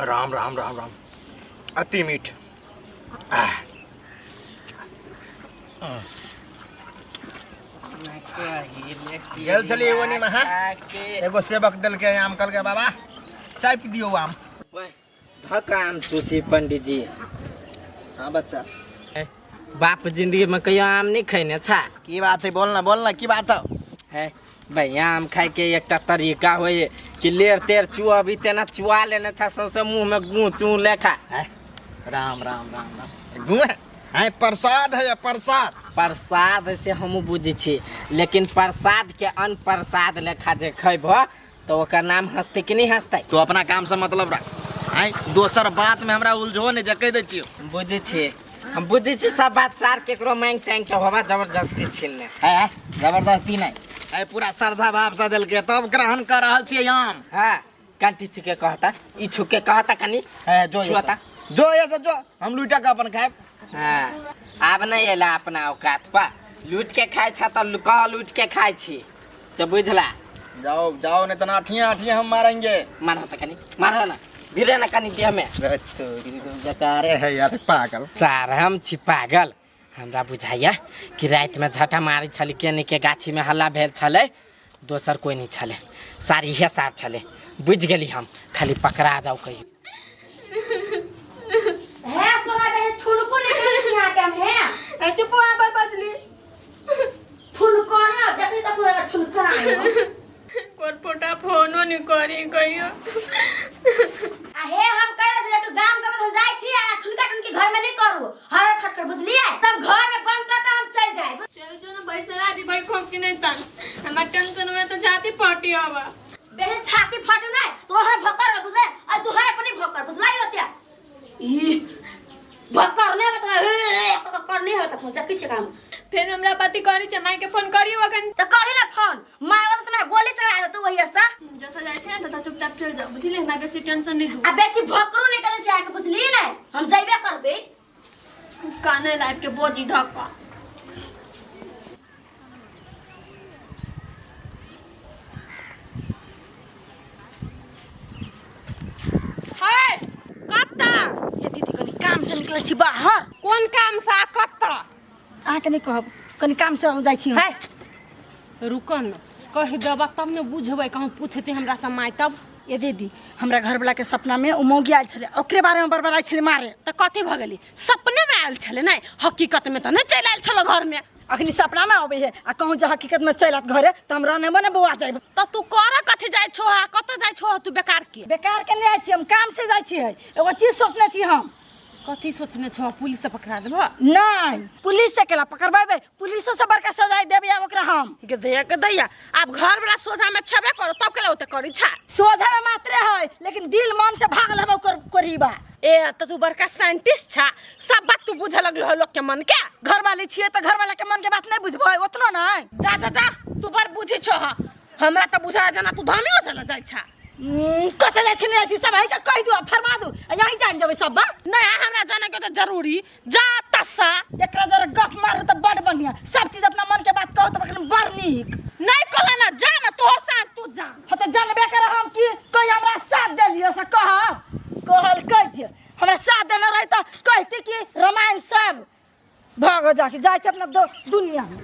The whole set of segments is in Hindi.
राम राम राम राम अति मीठ। गेल चलिए वो नहीं महा एगो सेवक दल के आम कल के बाबा चाय पी दियो आम। धक्का आम चूसी पंडित जी। हाँ बच्चा बाप जिंदगी में कहियो आम नहीं खैने छा। की बात है बोलना बोलना की बात है भाई आम खाए के एक तरीका हो कि लेर तेर चुआ भी तेना चुआ लेने छा सौसे मुंह में गूं चू लेखा है। राम राम राम राम गुए है प्रसाद है प्रसाद। प्रसाद से हम बुझे छी लेकिन प्रसाद के अन्न प्रसाद लेखा जे खैब तो ओकर नाम हंसते कि नहीं हंसते। तो अपना काम से मतलब रख है दोसर बात में हमरा उलझो नहीं जकै दे छी। बुझे छी हम बुझे छी सब बात सार केकरो मांग चांग के होबा जबरदस्ती छीनने है जबरदस्ती नहीं है पूरा श्रद्धा भाव से दिल के तब ग्रहण कर रहल छी आम। हां कांटी छी के कहता ई छु के कहता कनी है जो छुआता जो ये जो हम लूटा का अपन खाए। हां आब नहीं एला अपना औकात पा लूट के खाए छ त कह लूट के खाए छी से बुझला। जाओ जाओ नहीं तो आठियां आठियां हम मारेंगे। मारो त कनी मारो ना गिरे ना कनी देह में। जकारे है यार पागल सार हम छी पागल। हमरा बुझाइया कि रात में झटा मारी छली केनी के गाछी में हल्ला भेल छले दोसर कोई नहीं छले सारी हे सार छले बुझ गेली हम खाली पकड़ा जाओ कहीं। है सोना बहन ठुनको लेके यहाँ के हम है ए चुप वहां पर बजली ठुनको ना देखी त पूरा ठुनको ना आयो कोटपोटा फोनो नहीं करी कहियो आ हे हम कह रहे थे तू गांव के हम जाई छी आ ठुनका ठुनकी घर में नहीं करू हर खटखट बुझलिए तब घर में बंद कर के हम चल जाए। चल जो ना भाई सला दी भाई खोक की नहीं तन हमरा टेंशन हुए तो जाती पार्टी आवा बहन छाती फट नहीं तो हर भकर बुझले आ तू है अपनी भकर बुझलाई होतिया ई भकर नहीं बता करनी है त देखी छ काम फिर हमरा पति करी छ माई के फोन करी वकन त करी ना फोन माय वाला समय गोली चला दे तू वही से जैसा जाय छै त चुपचाप चल जाओ बुझले हमरा बेसी टेंशन नहीं दू आ बेसी भकरू निकले छै आके बुझली नहीं हम जाइबे करबे काने लाइट के बोझी धक्का। हाय कत्ता ये दीदी कनी काम से निकले छी बाहर। कौन काम सा कत्ता आके नहीं कहब कनी काम से जाई छी। है रुकन कह देबा तब ने बुझबै कहूं पूछते हमरा से माई तब। ये दीदी हमरा घर वाला के सपना में उमोगी आयल छले ओकरे बारे में बरबराई छले मारे त कथि भ गेली सपने में आयल छले नहीं हकीकत में त नहीं चल आयल छलो घर में। अखनी सपना में आबे है आ कहूं जे हकीकत में चलत घरे त हम रहने बने बुआ जाइब त तू कर कथि जाय छो आ कत जाय छो तू बेकार के ले आइ छी हम काम से जाई छी एगो चीज सोचने छी हम। कथि सोचने छो पुलिस से पकड़ा देबो नहीं पुलिस से केला पकड़बेबे पुलिसो से बड़का सजा देबे अब ओकरा हम के दैया अब घर वाला सोझा में छबे करो तब केला ओते करी छा सोझा में मात्रे है लेकिन दिल मन से भाग लेबो करीबा ए त तू बड़का साइंटिस्ट छा सब बात तू बुझे लगलो लोग के मन के घर वाली छिए त घर वाला के मन के बात नहीं बुझबो ओतनो नहीं जा तू बर बुझी छो हमरा त बुझा जना तू धामियो चला जाय छा कत जाय छी नहीं सब है के कह दू फरमा दू यही जान जबे सब बात नहीं हमरा जाने के त जरूरी जा तसा एकरा जरा गप मारू त बड़ बढ़िया सब चीज अपना मन के बात कहो त बकन बड़ नीक नहीं कहला ना जा ना तो साथ तू जा ह त जानबे कर हम की कोई हमरा साथ देलियो से कहल कह दियो हमरा साथ देना रही त कहती कि रामायण सब भागो जाके जाय छ अपना दुनिया में।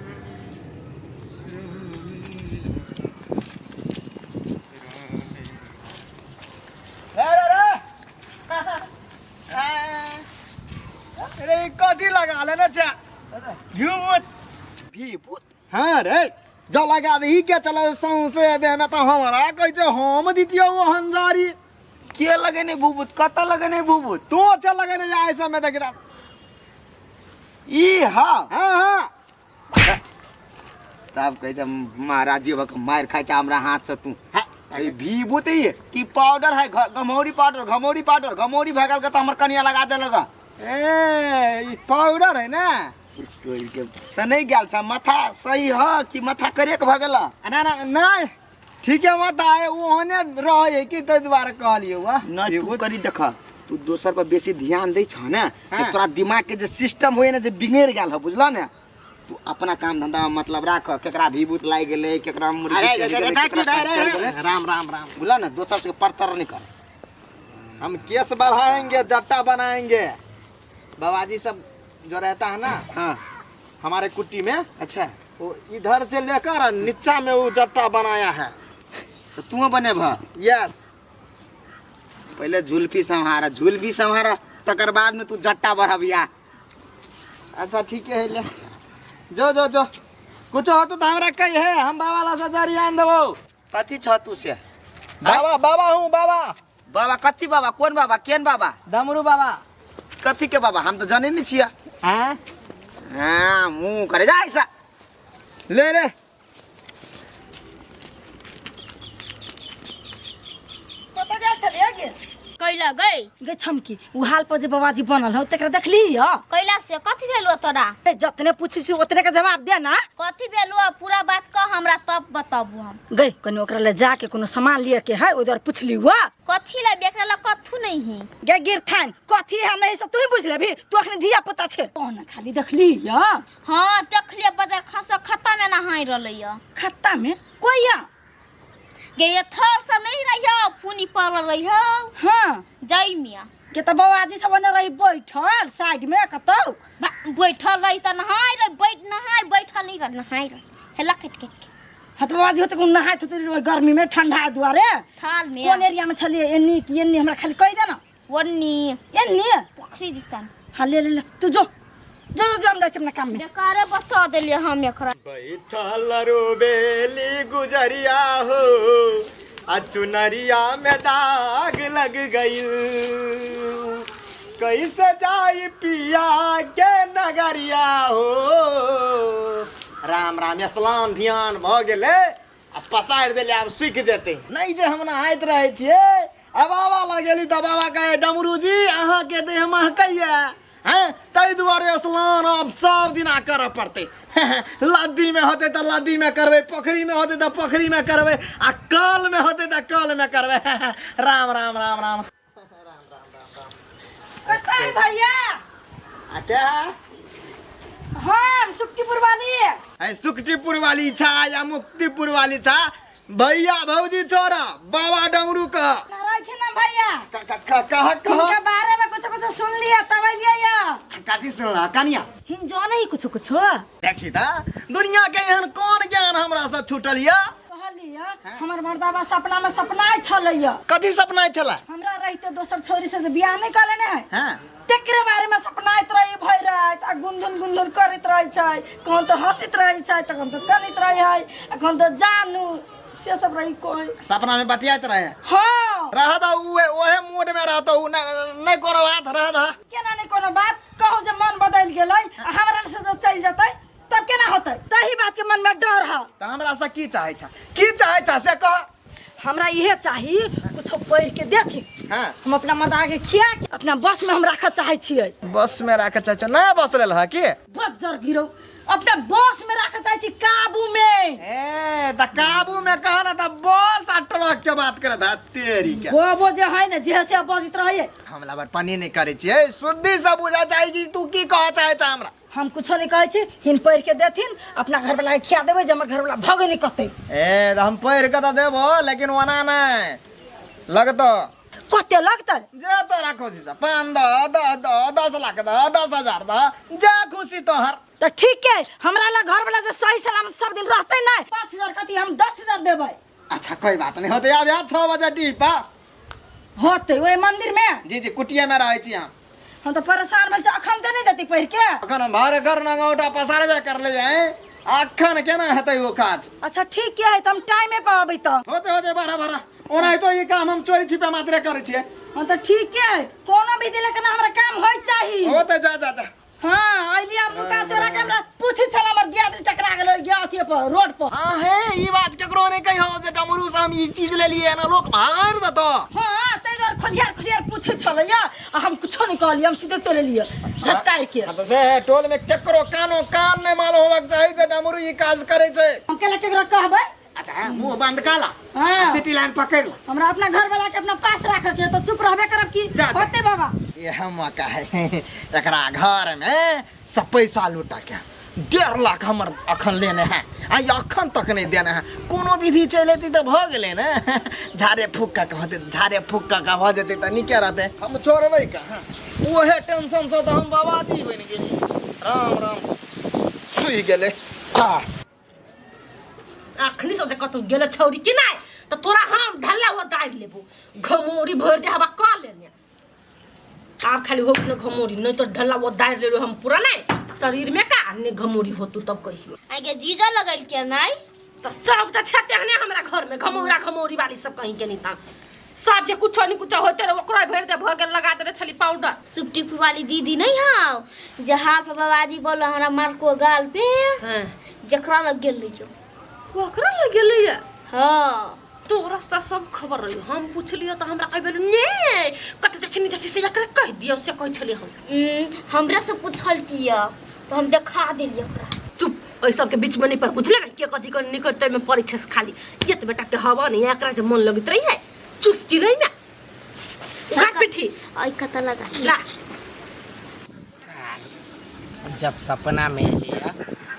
अरे कथी लगा ले ना चा भूत हाँ रे जो लगा दे ही क्या चला सौंसे दे में तो हमारा कह छ हम दितियो वो हंजारी के लगे नहीं भूत कत लगे नहीं भूत तू अच्छा लगे नहीं ऐसा में देखा ई हाँ हाँ तब कह छ महाराज जी वक मार खाय छ हमरा हाथ से तू अरे भूत ही कि पाउडर है घमौरी घमौरी भगल के तो हमर कनिया लगा दे लगा ए पाउडर है ना से नहीं गल छ माथा सही है कि माथा करे के भगला ना ना नहीं ठीक है मत आए वो होने रहे कि त द्वारा कहलियो वा ना तू करी देखा तू दोसर पर बेसी ध्यान दे छ ना तोरा दिमाग के जे सिस्टम होय ना जे बिगड़ गेल है बुझला ना तू अपना काम धंधा मतलब राख केकरा भूत लाग गेले केकरा मुर्गी राम राम राम बुझला ना दोसर से परतर नहीं कर हम केस बढ़ाएंगे, जट्टा बनाएंगे। बाबा जी सब जो रहता है ना, हाँ, हमारे कुट्टी में, अच्छा, वो इधर से लेकर नीचा में वो जट्टा बनाया है। तो तू बने भा? यस। पहले जुल्फी संहारा तकर बाद में तू जट्टा बढ़ा भैया। अच्छा ठीक है, ले जो जो जो कुछ हो तो हमरा कही है, हम बाबा ला सजारी आन देबो। कथी छ तू से? बाबा हूँ बाबा। कथी बाबा? कौन बाबा? केन बाबा? डमरू बाबा। कथी के बाबा? हम तो जाने नहीं छिया। हाँ मुँह करे जा ऐसा। ले कतऽ गेल छलियै गे? कैला गई गे छमकी, उ हाल पर जे बाबाजी बनल हो तकरा देखली ह? कैला से कथी भेलो तोरा? ए, जतने पूछी छी उतने के जवाब दे ना। कथी भेलो पूरा बात कह हमरा तब बताबू हम। गई कनी ओकरा ले जाके कोनो सामान लिए के है, ओइ दर पूछली हुआ। कथी ला बेकरा ला कथू नहीं है। गे गिरथान कथी है नहीं से तू ही बुझ लेबी, तू अखनी धिया पुता छे। कौन खाली देखली ह? हां देखलिए बाजार खसो खत्ता में नहाई रहलैया। खत्ता में कोइया? गे ये थर सब नहीं रहियो, फूनी पर रहियो। हां जय मिया के त बाबाजी सब ने रही बैठल साइड में कतौ। बैठल रही त नहाई रे, बैठल नहीं कर नहाई रे। हेला कट हत बाबाजी होते कोन नहात होते गर्मी में ठंडा दुआरे। थाल में कोन एरिया में छलिए? एन्नी की एन्नी हमरा खाली कह दे ना। वन्नी एन्नी पक्षी दिसन। हां ले तू जो हम जाए अपना काम में। बेकारे बता देलिए हम एकरा। बैठल रोबेली गुजरिया हो, चुनरिया में दाग लग गई। कैसे जाई पिया के नगरिया हो। राम राम स्नान ध्यान भ गेले, अब पसार देले, अब सूख जेते। नहीं जे हम नहाइत रहे छिए, अब बाबा लगेली त बाबा कहे डमरू जी अहाँ के देह महकैया हैं, तै दुआरे स्नान अब सब दिना करऽ पड़ते। लद्दी में होते तो लद्दी में करबे, पोखरी में होते तो पोखरी में करबे, आ कल में होते तो कल में करबे। राम राम राम राम। कतै भैया? आते हां सुक्तिपुर वाली है। सुक्तिपुर वाली छा या मुक्तिपुर वाली छा? भैया भौजी छोरा बाबा डमरू का रखे ना भैया। कहा उनके बारे में कुछ सुन लिया तब लिया। काठी सुनला कनिया हिन जाने ही कुछ देखी था दुनिया के एहन कौन ज्ञान हमरा से छूटल या। कहलिया हमर मर्दावा सपना में सपनाय छलैया। कथी सपना छला? हमरा रहिते दोसर छोरी से बियाह नहीं कर लेने है। हां तेकरे बारे में सपनाइत रही भई रात, आ गुनगुन करैत रही छै। कौन तो हंसित रही छै, त कौन तो कनित रही है, कौन तो जानू से सब रही कोई सपना में बतियात रहे। हां रहा था ओहे मूड में रहता हूं, नहीं कोनो बात रहा था। केना नहीं कोनो बात कहू जे मन बदल गेलै, हमरा से जो चल जतै तब केना होतै? तही बात के मन में डर है। त हमरा से की चाहे छा से कह। हमरा इहे चाही कुछ पढ़ के देखी। हां हम अपना मदा के खिया के अपना बस में हम रख चाहे छियै। बस में रख चाहे छ? नया बस लेल है की? बज्जर गिरो अपना बस में रख चाहे छी, काबू में। ए त काबू में कहा ना, त बस आ ट्रक के बात करे था तेरी के। वो जे है ना जे से बजित रहे। हमला बार पानी नहीं करे छिए, शुद्धि से बुझा चाहे कि तू की कह चाहे छ हमरा। हम कुछ नहीं कहै छी, हिन पढ़ के देथिन अपना घर वाला के खिया देबै, जे हमर घर वाला भगे नहीं कते। ए त हम पढ़ के त देबो, लेकिन वना नहीं लगतो। कते लगतै? जे तोरा खुशी से 5 10 लाख 10,000 जे खुशी तोहर। तो ठीक है, हमरा ला घर वाला जे सही सलामत सब दिन रहते ना, 5,000 कथी हम 10,000 देबै। अच्छा कोई बात नहीं होते, अब 6 बजे टीपा होते ओए मंदिर में। जी कुटिया में रहे छी हम तो परेशान भेल छी, अखन दे नहीं देती पढ़ के। अखन हम भारे घर नंगौटा पसारबे कर ले जाए, अखन केना हेतै वो काज। अच्छा ठीक है, तो हम टाइम में पाबै त होते बड़ा ओना तो ये काम हम चोरी छिपे मात्रे करे छिए। हां तो ठीक है, कोनो भी दिले के ना हमरा काम होय चाहिए। होते जा हां आइलिया मुका चोरा के हमरा पूछी छला, हमर दियाद टकरा गेलो गया अथी पर रोड पर। हां है ई बात केकरो नहीं कहि हो जे डमरू से हम ई चीज ले लिए ना, लोग भाग दतो। हां तै जर खुलियार पूछे छलैया, आ हम कुछो नहीं कहली, हम सीधे चले लिए झटकाय के। हां तो से टोल में केकरो कानो कान नहीं मालूम होबक चाही जे डमरू ई काज करे छै। हम केला केकरो कहबै? अच्छा मुंह बंद काला, हां सिटी लाइन पकड़ ला। हमरा अपना घर वाला के अपना पास राख के तो चुप रहबे करब की होते बाबा। ये हम का है एकरा घर में सब पैसा लूटा के 1.5 लाख हमर अखन लेने हैं आ अखन तक नहीं देने हैं कोनो विधि चल अती तो भ गेले ना झाड़े फूक का होते झाड़े फूक का भ जेते त निके रहते हम छोड़बै कहाँ ओहे टेंशन से तो हम बाबाजी बन गेली राम राम सुई गेले अखनी सोचे कतौ गेले छौरी कि नहीं तो तोरा हम ढल्ला हुआ दाइ लेबो घमोरी भर दे हवा का लेने आप खाली हो न घमोरी नहीं तो ढल्ला हुआ दाइ ले हम पूरा नहीं शरीर में का ने घमोरी होतु तब कहियो आगे जीजा लगल के नहीं तो सब तो छते हने हमरा घर में घमौरा घमौरी वाली सब कहीं के नहीं था सब जे कुछ नहीं कुछ होते रे ओकरा भर दे भगल लगा दे छली पाउडर सुप्टीपुर वाली दीदी नहीं हां जहां पे बाबाजी बोल हमरा मार को गाल पे हां जकरा लग गेल लियो ओकरा लग गेल है हां तो रास्ता सब खबर रही हम पूछलियो तो हमरा कह बेलु ने कत जछनी जछी से एकरा कह दियो से कह छली हम हमरा से पूछल किया तो हम दिखा देलिए ओकरा चुप ओइ सब के बीच में नहीं पर पूछले ना के कथि कर निकटते में परीक्षा से खाली ये तो बेटा के हवा नहीं एकरा जे मन लगत रही है चुस्की नहीं ना गाट पिठी आई कता लगा ला जब सपना में लिया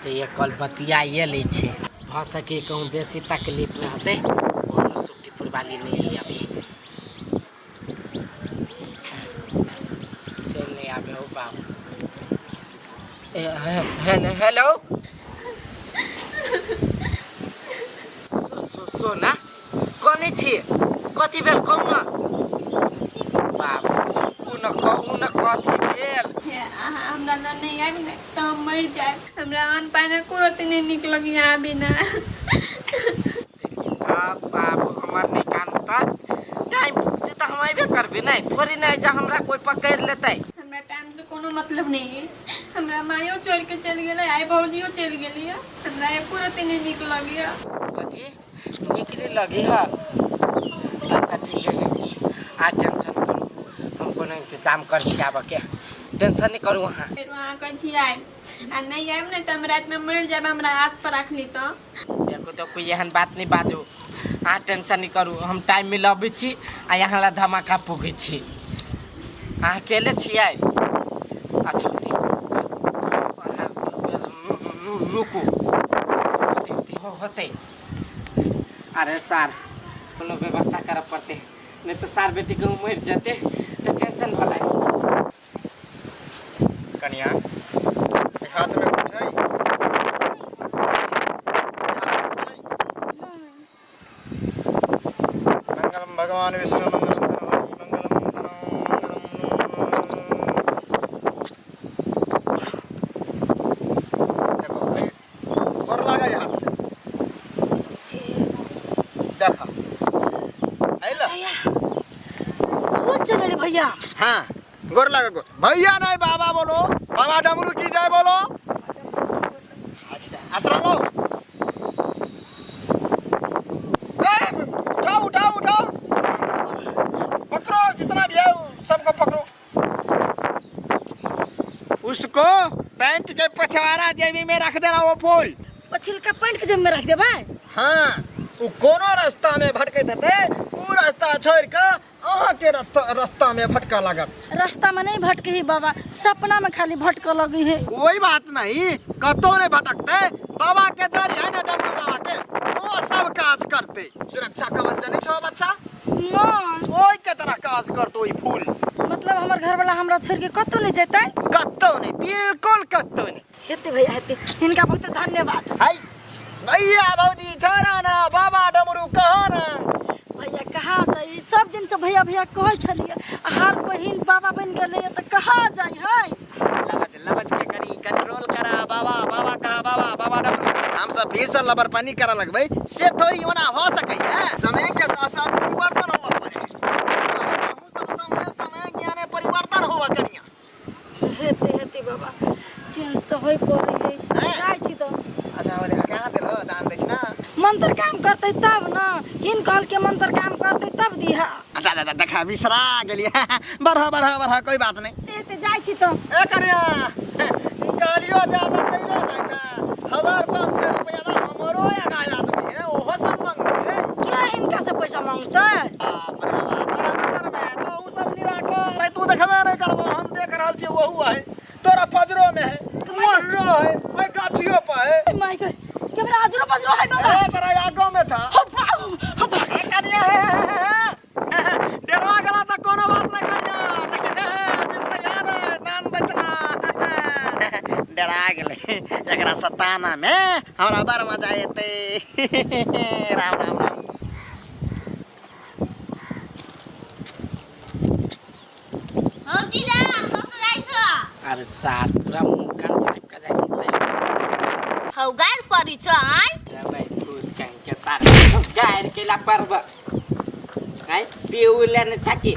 तो ये कल बतिया ये ले छे भ सके कहूँ बेसी तकलीफ न होते ओनो सुप्टीपुर वाली नहीं है अभी चल नहीं आवे हो बाबू हेलो सोना कौन छी कथी बेल कहू न बाबू चुपू न कहू न कथी बेल हमरा ना नहीं आबी ना तो हम मर जाए हमरा अन पाने कुरत नहीं निक लगी आबी ना बाबू हमार नहीं कानता टाइम पुगते तो हम अबे करबे नहीं थोड़ी नहीं जा हमरा कोई पकड़ लेते हमरा टाइम से कोनो मतलब नहीं है हमरा मायो छोड़ के चल गेले आई भौजियो चल गेली है हमरा ये कुरत नहीं निक लगी है कथी निकले लगी है अच्छा ठीक है आ टेंशन करू हम कोनो इंतजाम कर छी आब के टेंशन नहीं करू वहाँ फिर वहां कह छी आए आ नहीं आए ना तो हम रात में मर जाब हमरा आस पर रखली तो देखो तो कोई एहन बात नहीं बाजू आ टेंशन नहीं करू हम टाइम मिलाबे छी आ यहाँ ला धमाका पुगे छी आ अकेले छियै अच्छा रुकू होते अरे सर कोनो व्यवस्था करे पड़ते नहीं तो सार बेटी को मर जाते तो टेंशन भला कन्या हाथ में कुछ है मंगलम भगवान विष्णु मंगलम भैया हाँ गोर लगा गोर भैया नहीं बाबा बोलो बाबा डमरू की जाए बोलो अतरा लो उठाओ उठाओ उठाओ पकड़ो जितना भी है सबको पकड़ो उसको पैंट के पछवाड़ा जेबी में रख देना वो फूल पछिल का पैंट के जेब में रख दे भाई हाँ वो कोनो रास्ता में भटके थे वो रास्ता छोड़ के अहाँ के रास्ता में भटका लागत रास्ता में नहीं भटके ही बाबा सपना में खाली भटका लगी है कोई बात नहीं कतो नहीं भटकते बाबा के जरिए है ना डमरू बाबा के वो सब काज करते सुरक्षा कवच जनी छो बच्चा नहीं कोई के तरह काज करतो ई फूल मतलब हमर घर वाला हमरा छोड़ के कतो नहीं जेतै कतो नहीं बिल्कुल कतो नहीं हेते भैया हेते इनका बहुत धन्यवाद हाय भैया भौजी छोरा ना बाबा डमरू कहो ना भैया कहाँ जाई सब दिन से भैया भैया कहै छलिए हर बहिन बाबा बन गेलै त कहाँ जाई है लबज के करी कंट्रोल करा बाबा बाबा कहा बाबा बाबा डमरू हम सब भी से लबर पानी करा लगबै से थोड़ी होना हो सकैया समय के साथ साथ परिवर्तन होवा पड़े सब समय समय ज्ञान परिवर्तन होवा करिया हेते हेते बाबा चेंज तो होई पड़ी है जाई छी तो अच्छा हम देखा कहां देलो दान दै छी ना मंत्र काम करते तब ना हिन कहल के मंत्र काम करते तब दिहा अच्छा अच्छा देखा बिसरा गेलिए बढ़ा बढ़ा बढ़ा कोई बात नहीं ते जाई छी तो ए करिया गालियो ज्यादा चलो जाय छा 1500 रुपया दा हमरो आगा आदमी है ओहो सब मांगते क्या इनका से पैसा मांगते मरहबा तोरा नजर में तो उ सब निराकर तू देखबे नहीं करबो हम देख रहल छी वहु है तोरा पजरो में है मोर रहे ओए गाछियो पे माय गॉड कैमरा आजरो पजरो है बाबा ए तेरा आगो में था हो बाबू हो भाग कनिया डरा गला त कोनो बात नहीं कनिया लेकिन बिसरा याद है दान दक्षिणा डरा गेले एकरा सताना में हमरा बार मजा आते राम राम राम हो जीजा कस्तो जाइछ अरे सार पूरा मुंह कान झाप का जाइछ हौ गार परि छ आइ भाई खुद कान के सार गायर के ला पर्व काय पिउले न छकी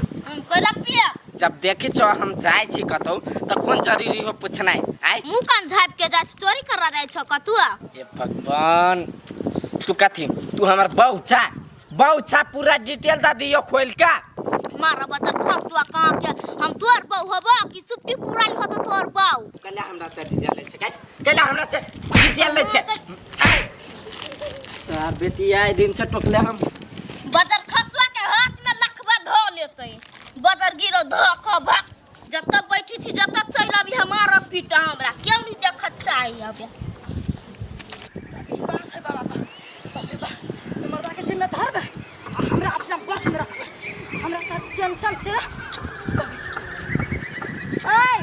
कोइला पिया जब देखी छो हम जाय छी कतौ त कोन जरूरी हो पूछनाइ आइ मुंह कान झाप के जाछ चोरी करा जाय छ कतुआ ए भगवान तू कथी तू हमर बहुचा पूरा डिटेल दा दियो खोल का मारा बतर फसवा कहाँ के हम तोर बहु हबो कि सुप्टी पूरा होतो तोर बहु कला हमरा से डिटेल ले छै काय कला हमरा से डिटेल ले छै सार बेटी आइ दिन से टोकले हम बदर खसवा के हाथ में लखबा धो लेतै बदर गिरो धोखो भक जब तक बैठी छी जब तक चल अभी हमारा पीटा हमरा क्यों नहीं देखत चाहिए अब इस बार से बाबा बाप रे बाप मर्दा के जिम्मे धर बे हमरा अपना बस में रख हमरा का टेंशन से ओए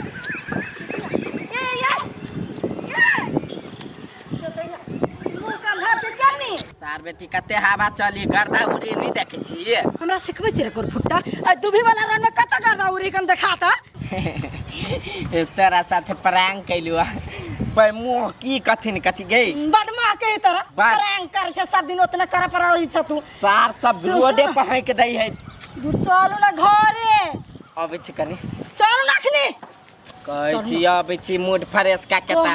मुंह का झाप के क्या नहीं सार बेटी कते हवा चली गर्दा उड़ी नहीं देखे छी हमरा सिखबै छै रे कोर फुट्टा आ दुभी वाला रन में कत गर्दा उरी कन देखाता तेरा साथे प्रैंक कैलु पर मुंह की कथि गई बदमा के तरह बस। प्रैंक कर छै सब दिन ओतने करे पर रही छ तू सार सब रोडे पर हैक दई है दूर चलू ना घरे अबे छी कनी चलू नखनी कहै छी अबे छी मूड फ्रेश का केता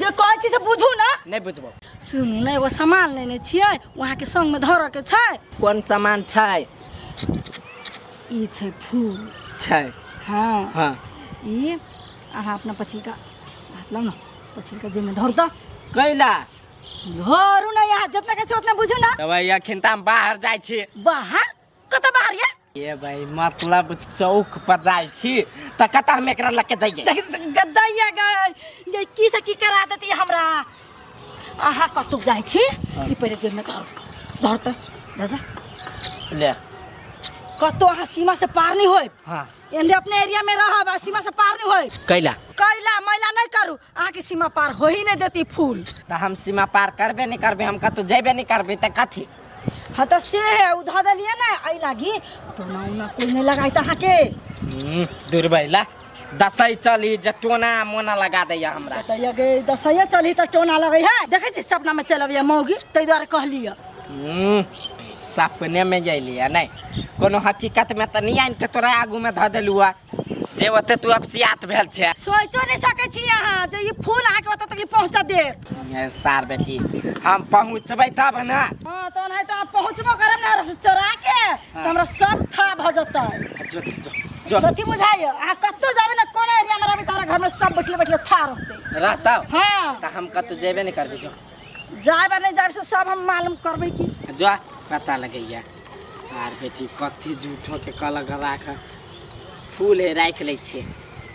जे कहै छी से बुझू ना नहीं बुझबो सुनू ने एगो सामान लेने छियै वहाँ के संग में धरऽ के छै कोन सामान छै ई छै फूल छै हाँ हां ई अहाँ अपना पछिलका हाथ लाउ ना पछिलका जे में धर त कैला धरू ना यहाँ जितना के छै उतना बुझू ना दवाई अखिन त हम बाहर जाय छी बाहर कत बाहर ये भाई मतलब चौक पर जाय छी त कत हम एकरा लके जाइए गद्दाइया ये की से की करा देती हमरा अहाँ कतुक जाइ छी ई पहिले जे में धर त राजा ले कतो अहाँ सीमा से पार नहीं होय हां एने अपने एरिया में रहब आ सीमा से पार नहीं होय कैला कैला मैला नहीं करू अहाँ के सीमा पार हो ही नहीं देती फूल त हम सीमा पार करबे नहीं करबे हम कतौ जेबे नहीं करबे त कथी हाँ तो से उधा दलिए ना आई लागी टोना उना कोई नहीं लगाई अहाँ के दुर्बैला दसई चली जटोना मोना लगा दैया हमरा बताइए गे दसैया चली तो टोना लगे है देखे छी सपना में चलबिया मौगी तै द्वारा कहलिया सपने में जइलिया नहीं कोनो हकीकत में त नहीं आइन के तोरा आगू में ध देलुआ जे ओते तू अब सियात भेल छे सोचो नहीं सके छी अहाँ जे ई फूल आके ओतऽ तक पहुंचा दे ये सार बेटी हम पहुंचबै तब ना हां तो नहीं तो आप पहुंचबो करब ना रस चरा के तो हमरा सब था भ जतै जो जो जो कथी बुझाइयो अहाँ कत्तो जाबे ना कोन एरिया में रहबे तारा घर में सब बैठले था रहते रहता हां त हम कतौ जेबे नहीं करबे जो जाबे नहीं जाबे से सब हम मालूम करबै की जो पता लगैया सार बेटी कथी झूठो के कलग राख फूल है राख ले छे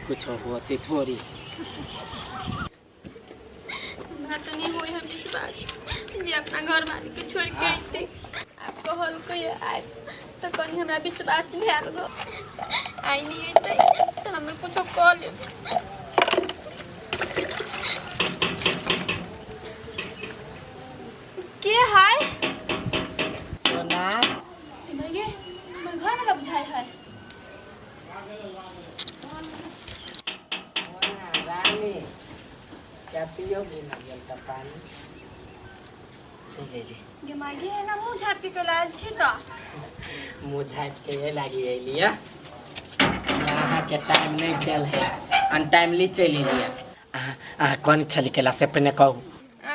कुछ होते थोड़ी हमरा तो नहीं होई हम विश्वास जे अपना घर वाली के छोड़ के आइते आप कहल के आइ तो कनी हमरा विश्वास भेल गो आई नहीं आइते तो हम कुछ कह ले के हाय सोना भैया हमर घर लगा बुझाई है रानी क्या पियोगी ना जल का पानी ले ये मागी है ना मुंह झापी के लाल छी तो मुँह झाँप के ये लागी लिया यहाँ के टाइम नहीं भेल है अनटाइमली चली लिया कौन छली केला से पहले कहू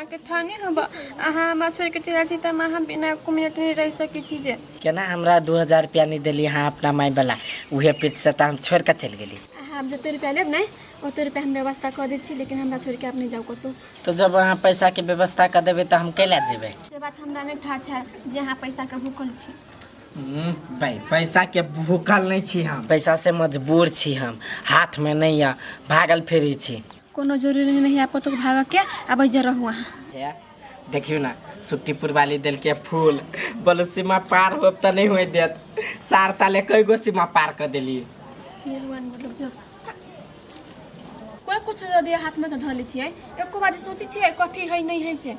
आके थाने हब अहाँ हमरा छोड़ के चला छी त हम बिना एको मिनट नहीं रह सकी छी जे केना हमरा 2000 रुपया नहीं दिली हाँ अपना माई वाला उहे पीठ से तो हम छोड़ के चल गेली हम जते रुपया लेब नहीं ओते रुपया हम व्यवस्था कर दै छी लेकिन हमरा छोड़ के आप नहीं जाओ कतो तो जब अहाँ पैसा के व्यवस्था कर देवे तो हम कैला जेबे से बात हमरा नहीं था छै जे अहाँ पैसा के भूखल छी भाई पैसा के भूखल नहीं छी हम पैसा से मजबूर छी हम हाथ में नहीं है भागल फिरी छी कोनो जरूरी नहीं है आपको तो भागा के अब इधर रहू वहाँ है देखियो ना सुट्टीपुर वाली दिल के फूल बोलो सीमा पार हो तो नहीं हुए देत सार ताले कई गो सीमा पार कर देली मतलब जो कोई कुछ यदि हाथ में तो धली थी एको बात सोची थी कथी है नहीं है से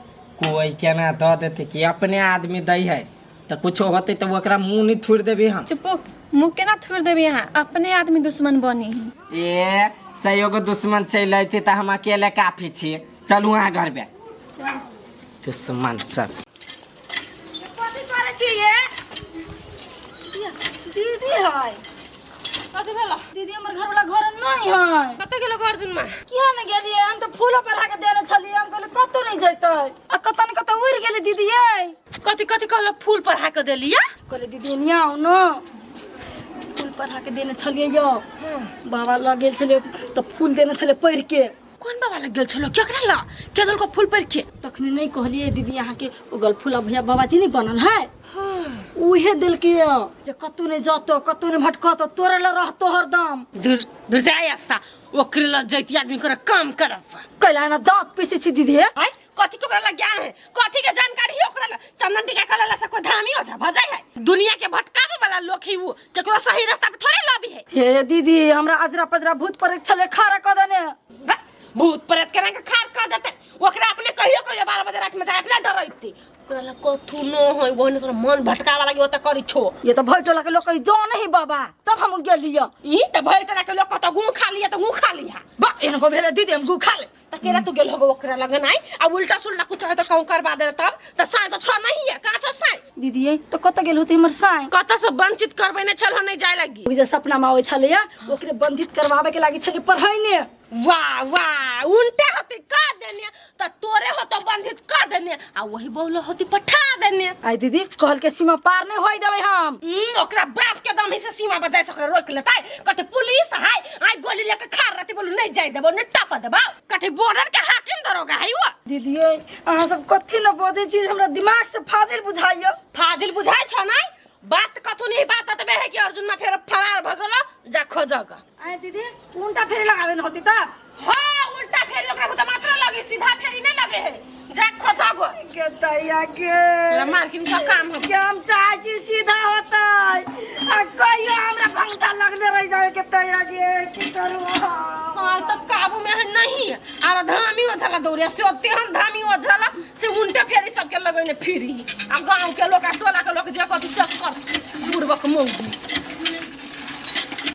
कोई केना दे देते कि अपने आदमी दई है तो कुछ होते तो ओकरा मुंह नहीं थोड़ देबी हम चुप मुँह केना छोड़ देबी यहाँ अपने आदमी दुश्मन बनी है ए सहयोग दुश्मन चल अते तो हम अकेले काफी छी चलू अहाँ घर पे दुश्मन सब कथी करे छी ये दीदी है कथी भेला दीदी हमर घर वाला घर नहीं है कतऽ गेलो अर्जुन माँ किया नहीं गेलिए हम तो फूल पर हाके देने छलिए हम कहले कतो नहीं जैते आ कतो न कतो उड़ गेली दीदी ये कथी कथी कहलो फूल पर हाक देलिया कहले दीदी नहीं आओ न फूल पर हाके देने छलिए यो बाबा लगे छले तो फूल देने छले पैर के कौन बाबा लग गेल छलो केकरा ला के दल को फूल पर के तखनी नहीं कहलिए दीदी यहाँ के उगल फूला भैया बाबाजी नहीं बनल है उहे दिल के जे कतू नहीं जातो कतू नहीं भटकतो तोरे ला रहतो हरदम दूर दूर जाय आसा ओकरे ला जैती आदमी करे काम करब कैला ना दांत पीसे छी दीदी है हाय कथी के ओकरा ला ज्ञान है कथी के जानकारी है ओकरा ला चंदन टीका कला ला से कोई धामी हो जा भजाई है दुनिया के भटकावे वाला लोग ही वो केकरो सही रास्ता पे थोड़े लाबी है हे दीदी हमरा अजरा पजरा भूत परीक्षा ले खारा क देने भूत प्रेत के रंग खार कर देते ओकरा अपने कहियो कहियो 12 बजे रात में जाए अपना डरैती ओकरा ला कथू न होय ओहने तोरा मन भटकावा लागी ओत करी छो ये तो भटोला के लोग कही जो नहीं बाबा तब हम गेलिए ई त भटका के लोग कत गु खा लिया त गु खा लिया बा इनको भेले दीदी हम गु खा ले तकेरा तू गेल होगो ओकरा लगन आई अब उल्टा सुल्टा कुछ है तो कहूं करवा दे तब त साई तो छ नहीं है का छ साई दीदी ये तो कत गेल होती हमर साई कत से वंचित करबे ने छल नहीं जाय लगी जे सपना में आवे छले ओकरे बंधित करवावे के लागी छले पढ़ाइने वाह वाह उल्टे होती का देने त तोरे हो तो बंधित कर देने आ वही बोलो होती पठा देने आई दीदी कहल के सीमा पार नहीं होई देबे हम ओकरा बाप के दम ही से सीमा बजाय सकरे रोक लेता कते पुलिस हाय आई गोली लेके खार रहती बोलू नहीं जाय देबो ने टपा देबो कते बॉर्डर के हाकिम दरोगा है वो दीदी अहाँ सब कथी न बोझे चीज हमरा दिमाग से फादिल बुझाइयो फादिल बुझाय छ नहीं बात कथु नहीं बात तबे है कि अर्जुन में फिर फरार भ गेलो जा खोजगा आई दीदी उल्टा फेरी लगा देन होती त हां उल्टा फेरी ओकरा को त मात्र लगे सीधा फेरी नहीं लगे है जा खोजगो के तैया के मार्किंग का काम हो के हम चाची सीधा होता आ कहियो हमरा भंगटा लगने रह जाए के तैया के की करू हां तो काबू में है नहीं और धामी हो जाला दौड़िया से ओते हम धामी हो जाला से उल्टा फेरी सबके लगने फिरी आ गांव के लोग आ टोला के लोग जे कथि सब कर बुड़बक मोंगी